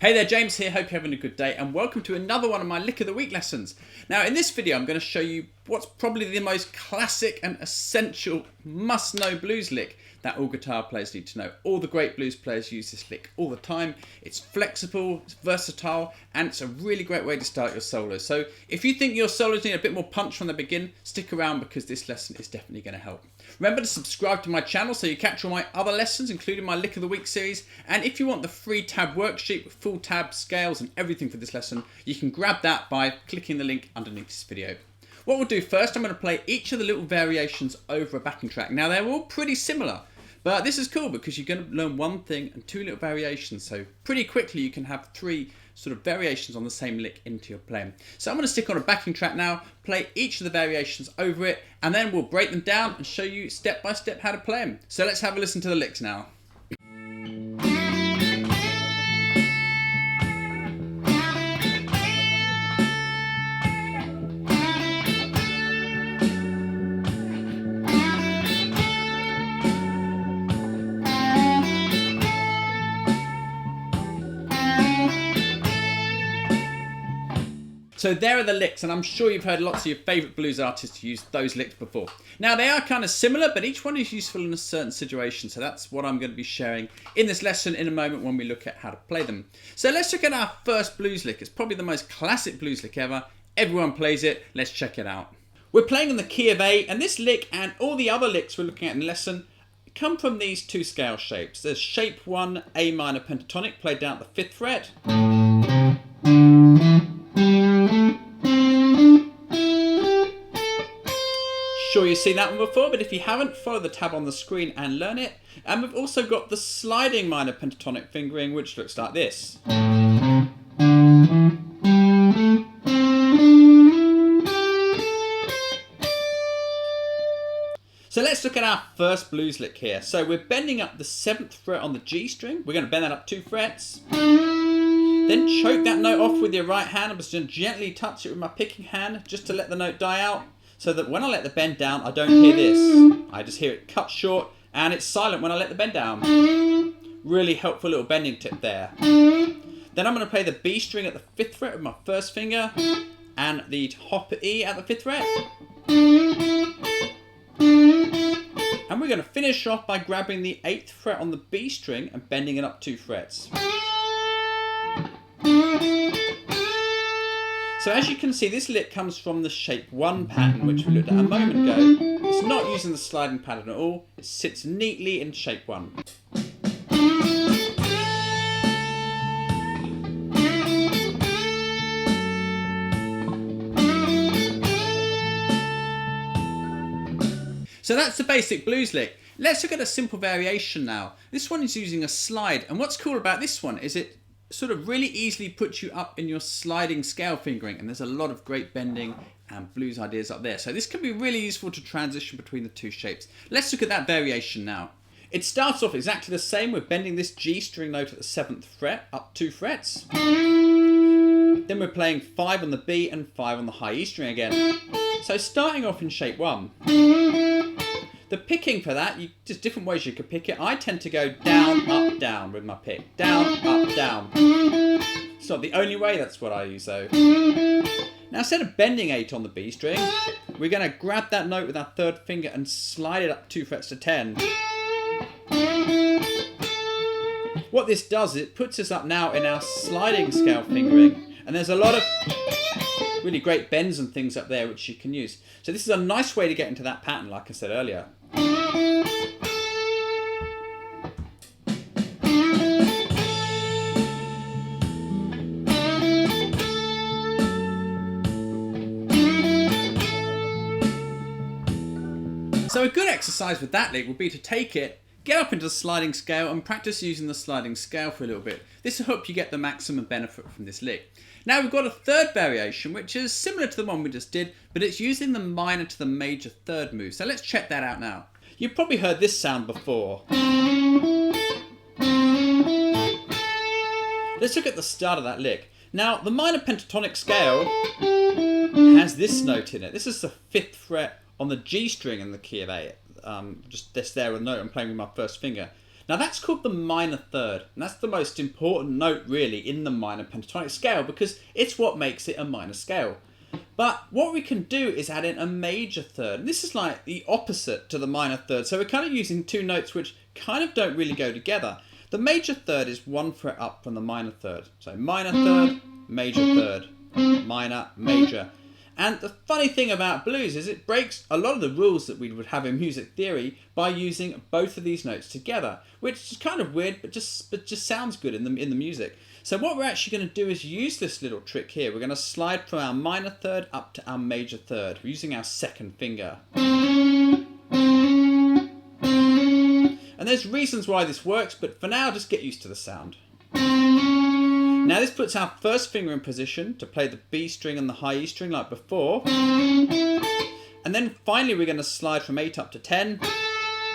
Hey there, James here, hope you're having a good day and welcome to another one of my Lick of the Week lessons. Now in this video I'm going to show you what's probably the most classic and essential must-know blues lick that all guitar players need to know. All the great blues players use this lick all the time. It's flexible, it's versatile, and it's a really great way to start your solos. So if you think your solos need a bit more punch from the beginning, stick around because this lesson is definitely going to help. Remember to subscribe to my channel so you catch all my other lessons, including my Lick of the Week series. And if you want the free tab worksheet with full tab, scales and everything for this lesson, you can grab that by clicking the link underneath this video. What we'll do first, I'm going to play each of the little variations over a backing track. Now they're all pretty similar, but this is cool because you're going to learn one thing and two little variations. So pretty quickly you can have three sort of variations on the same lick into your playing. So I'm going to stick on a backing track now, play each of the variations over it, and then we'll break them down and show you step by step how to play them. So let's have a listen to the licks now. So there are the licks, and I'm sure you've heard lots of your favourite blues artists use those licks before. Now they are kind of similar, but each one is useful in a certain situation, so that's what I'm going to be sharing in this lesson in a moment when we look at how to play them. So let's look at our first blues lick. It's probably the most classic blues lick ever. Everyone plays it. Let's check it out. We're playing in the key of A, and this lick and all the other licks we're looking at in the lesson come from these two scale shapes. There's shape 1 A minor pentatonic played down at the 5th fret. Sure you've seen that one before, but if you haven't, follow the tab on the screen and learn it. And we've also got the sliding minor pentatonic fingering, which looks like this. So let's look at our first blues lick here. So we're bending up the 7th fret on the G string. We're going to bend that up 2 frets. Then choke that note off with your right hand. I'm just going to gently touch it with my picking hand just to let the note die out, so that when I let the bend down, I don't hear this. I just hear it cut short, and it's silent when I let the bend down. Really helpful little bending tip there. Then I'm going to play the B string at the 5th fret with my first finger, and the hopper E at the 5th fret. And we're going to finish off by grabbing the 8th fret on the B string and bending it up 2 frets. So as you can see, this lick comes from the shape 1 pattern, which we looked at a moment ago. It's not using the sliding pattern at all. It sits neatly in shape 1. So that's the basic blues lick. Let's look at a simple variation now. This one is using a slide, and what's cool about this one is it sort of really easily puts you up in your sliding scale fingering, and there's a lot of great bending and blues ideas up there. So this can be really useful to transition between the two shapes. Let's look at that variation now. It starts off exactly the same. We're bending this G string note at the 7th fret up 2 frets. Then we're playing 5 on the B and 5 on the high E string again. So starting off in shape 1. The picking for that, just different ways you could pick it. I tend to go down, up, down with my pick. Down, up, down. It's not the only way, that's what I use though. Now instead of bending 8 on the B string, we're going to grab that note with our 3rd finger and slide it up 2 frets to 10. What this does is it puts us up now in our sliding scale fingering. And there's a lot of really great bends and things up there which you can use. So this is a nice way to get into that pattern, like I said earlier. So a good exercise with that lick would be to take it, get up into the sliding scale and practice using the sliding scale for a little bit. This will help you get the maximum benefit from this lick. Now we've got a third variation which is similar to the one we just did, but it's using the minor to the major 3rd move. So let's check that out now. You've probably heard this sound before. Let's look at the start of that lick. Now the minor pentatonic scale has this note in it. This is the 5th fret on the G string in the key of A. Just this there with a note I'm playing with my first finger. Now that's called the minor third, and that's the most important note really in the minor pentatonic scale because it's what makes it a minor scale. But what we can do is add in a major third, and this is like the opposite to the minor third, so we're kind of using two notes which kind of don't really go together. The major third is one fret up from the minor third, so minor third, major third, minor, major. And the funny thing about blues is it breaks a lot of the rules that we would have in music theory by using both of these notes together, which is kind of weird, but just sounds good in the music. So what we're actually going to do is use this little trick here. We're going to slide from our minor third up to our major third. We're using our second finger. And there's reasons why this works, but for now, just get used to the sound. Now this puts our first finger in position to play the B string and the high E string like before. And then finally we're going to slide from 8 up to 10.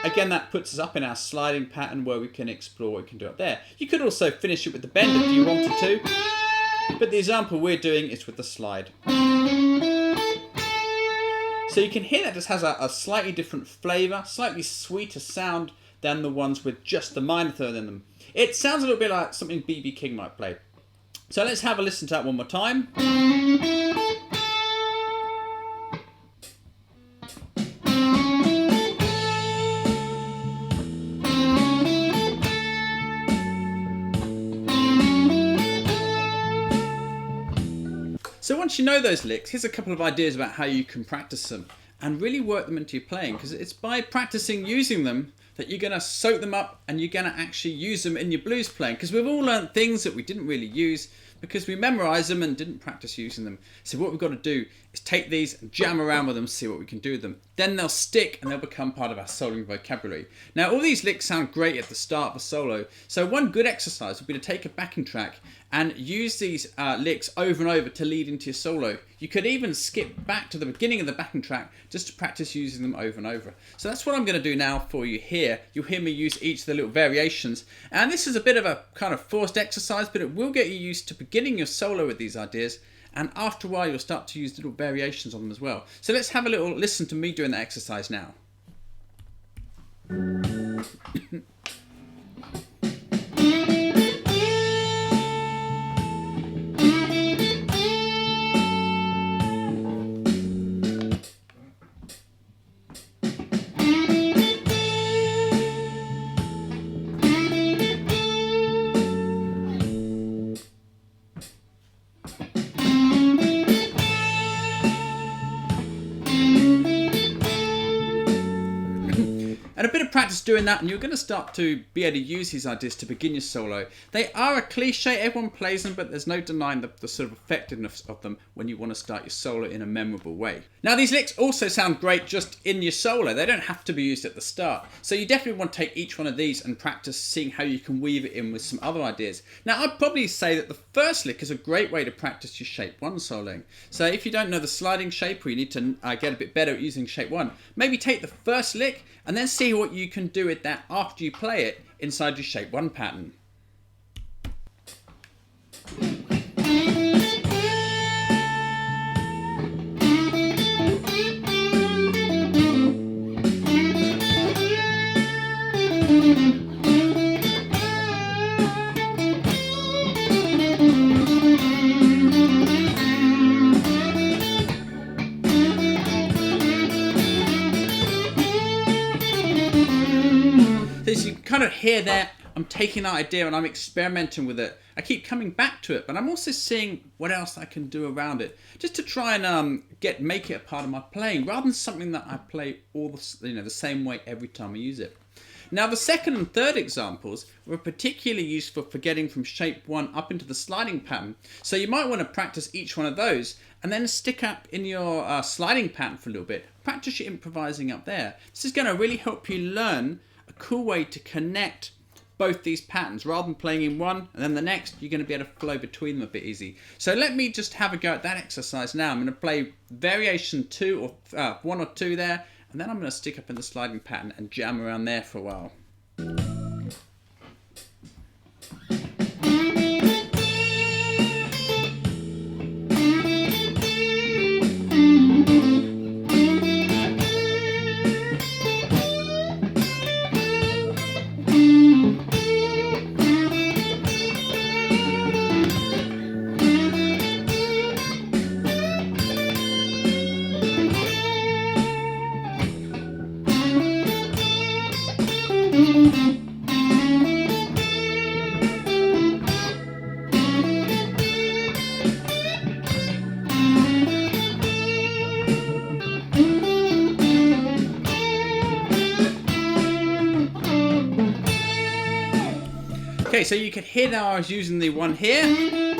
Again, that puts us up in our sliding pattern where we can explore what we can do up there. You could also finish it with the bend if you wanted to. But the example we're doing is with the slide. So you can hear that this has a slightly different flavour, slightly sweeter sound than the ones with just the minor third in them. It sounds a little bit like something B.B. King might play. So let's have a listen to that one more time. So once you know those licks, here's a couple of ideas about how you can practice them and really work them into your playing, because it's by practicing using them that you're going to soak them up and you're going to actually use them in your blues playing, because we've all learned things that we didn't really use because we memorised them and didn't practice using them. So what we've got to do is take these and jam around with them, see what we can do with them. Then they'll stick and they'll become part of our soloing vocabulary. Now all these licks sound great at the start of a solo, so one good exercise would be to take a backing track and use these licks over and over to lead into your solo. You could even skip back to the beginning of the backing track just to practice using them over and over. So that's what I'm going to do now for you here. You'll hear me use each of the little variations, and this is a bit of a kind of forced exercise, but it will get you used to beginning your solo with these ideas, and after a while you'll start to use little variations on them as well. So let's have a little listen to me doing that exercise now. And a bit of practice doing that and you're going to start to be able to use these ideas to begin your solo. They are a cliche, everyone plays them, but there's no denying the sort of effectiveness of them when you want to start your solo in a memorable way. Now these licks also sound great just in your solo. They don't have to be used at the start. So you definitely want to take each one of these and practice seeing how you can weave it in with some other ideas. Now I'd probably say that the first lick is a great way to practice your shape 1 soloing. So if you don't know the sliding shape, or you need to get a bit better at using shape 1, maybe take the first lick and then see what you can do with that after you play it inside your shape 1 pattern. So you can kind of hear there, I'm taking that idea and I'm experimenting with it. I keep coming back to it, but I'm also seeing what else I can do around it, just to try and make it a part of my playing, rather than something that I play all the same way every time I use it. Now the second and third examples were particularly useful for getting from shape 1 up into the sliding pattern. So you might want to practice each one of those and then stick up in your sliding pattern for a little bit. Practice your improvising up there. This is going to really help you learn a cool way to connect both these patterns. Rather than playing in one and then the next, you're going to be able to flow between them a bit easy. So let me just have a go at that exercise now. I'm going to play variation 2 or 1 or 2 there, and then I'm going to stick up in the sliding pattern and jam around there for a while. Okay, so you could hear now I was using the one here, and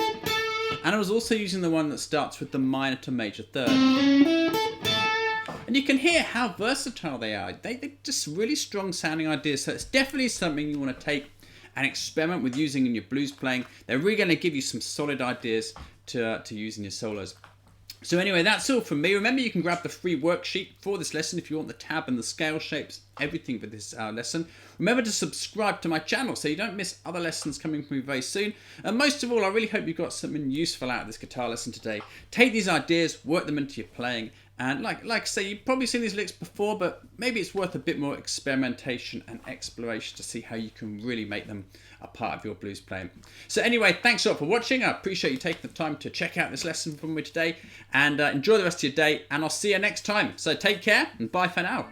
I was also using the one that starts with the minor to major third. And you can hear how versatile they are. They're just really strong sounding ideas. So it's definitely something you want to take and experiment with using in your blues playing. They're really going to give you some solid ideas to use in your solos. So anyway, that's all from me. Remember, you can grab the free worksheet for this lesson if you want the tab and the scale shapes, everything for this lesson. Remember to subscribe to my channel so you don't miss other lessons coming from me very soon. And most of all, I really hope you got something useful out of this guitar lesson today. Take these ideas, work them into your playing. And like I say, you've probably seen these licks before, but maybe it's worth a bit more experimentation and exploration to see how you can really make them a part of your blues playing. So anyway, thanks a lot for watching. I appreciate you taking the time to check out this lesson from me today. And enjoy the rest of your day, and I'll see you next time. So take care, and bye for now.